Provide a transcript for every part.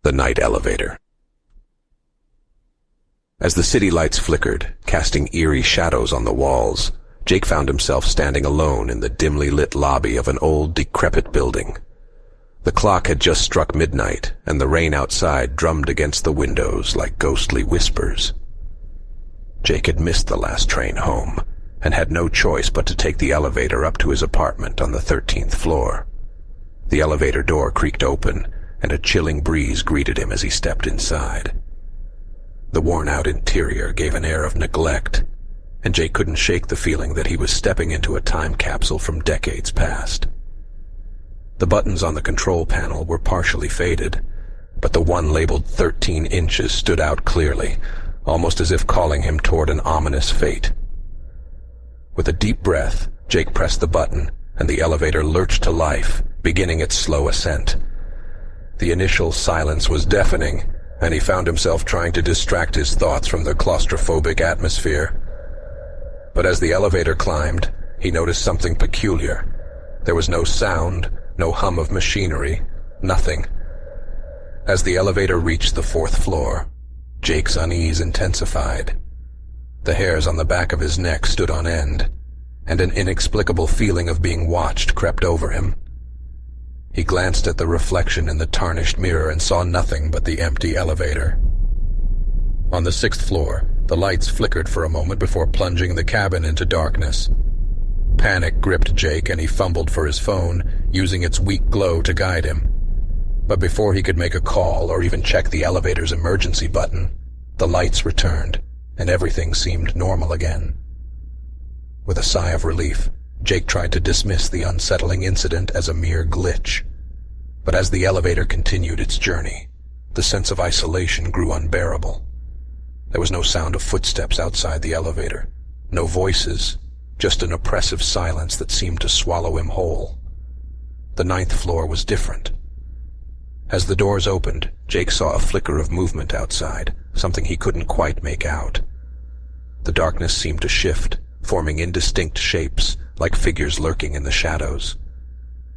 The night elevator. As the city lights flickered, casting eerie shadows on the walls, Jake found himself standing alone in the dimly lit lobby of an old, decrepit building. The clock had just struck midnight, and the rain outside drummed against the windows like ghostly whispers. Jake had missed the last train home, and had no choice but to take the elevator up to his apartment on the 13th floor. The elevator door creaked open, and a chilling breeze greeted him as he stepped inside. The worn-out interior gave an air of neglect, and Jake couldn't shake the feeling that he was stepping into a time capsule from decades past. The buttons on the control panel were partially faded, but the one labeled 13 inches stood out clearly, almost as if calling him toward an ominous fate. With a deep breath, Jake pressed the button, and the elevator lurched to life, beginning its slow ascent. The initial silence was deafening, and he found himself trying to distract his thoughts from the claustrophobic atmosphere. But as the elevator climbed, he noticed something peculiar. There was no sound, no hum of machinery, nothing. As the elevator reached the 4th floor, Jake's unease intensified. The hairs on the back of his neck stood on end, and an inexplicable feeling of being watched crept over him. He glanced at the reflection in the tarnished mirror and saw nothing but the empty elevator. On the 6th floor, the lights flickered for a moment before plunging the cabin into darkness. Panic gripped Jake, and he fumbled for his phone, using its weak glow to guide him. But before he could make a call or even check the elevator's emergency button, the lights returned, and everything seemed normal again. With a sigh of relief, Jake tried to dismiss the unsettling incident as a mere glitch. But as the elevator continued its journey, the sense of isolation grew unbearable. There was no sound of footsteps outside the elevator, no voices, just an oppressive silence that seemed to swallow him whole. The 9th floor was different. As the doors opened, Jake saw a flicker of movement outside, something he couldn't quite make out. The darkness seemed to shift, forming indistinct shapes, like figures lurking in the shadows.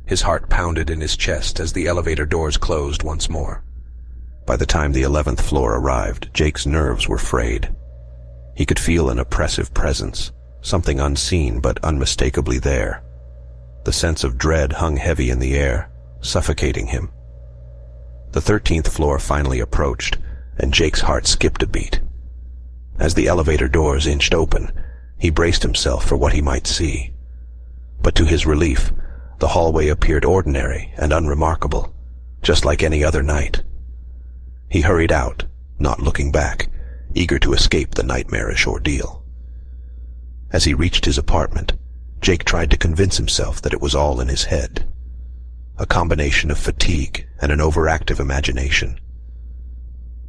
His heart pounded in his chest as the elevator doors closed once more. By the time the 11th floor arrived, Jake's nerves were frayed. He could feel an oppressive presence, something unseen but unmistakably there. The sense of dread hung heavy in the air, suffocating him. The 13th floor finally approached, and Jake's heart skipped a beat. As the elevator doors inched open, he braced himself for what he might see. But to his relief, the hallway appeared ordinary and unremarkable, just like any other night. He hurried out, not looking back, eager to escape the nightmarish ordeal. As he reached his apartment, Jake tried to convince himself that it was all in his head. A combination of fatigue and an overactive imagination.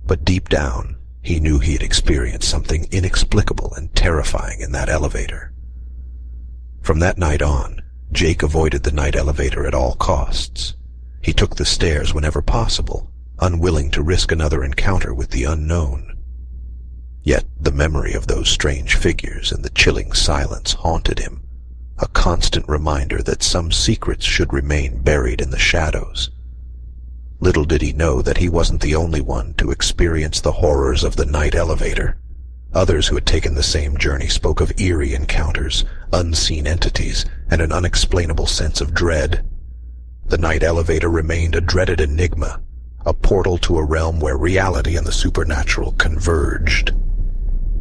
But deep down, he knew he had experienced something inexplicable and terrifying in that elevator. From that night on, Jake avoided the night elevator at all costs. He took the stairs whenever possible, unwilling to risk another encounter with the unknown. Yet the memory of those strange figures and the chilling silence haunted him, a constant reminder that some secrets should remain buried in the shadows. Little did he know that he wasn't the only one to experience the horrors of the night elevator. Others who had taken the same journey spoke of eerie encounters, unseen entities, and an unexplainable sense of dread. The night elevator remained a dreaded enigma, a portal to a realm where reality and the supernatural converged.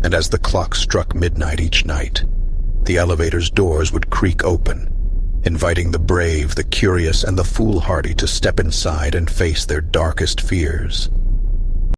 And as the clock struck midnight each night, the elevator's doors would creak open, inviting the brave, the curious, and the foolhardy to step inside and face their darkest fears.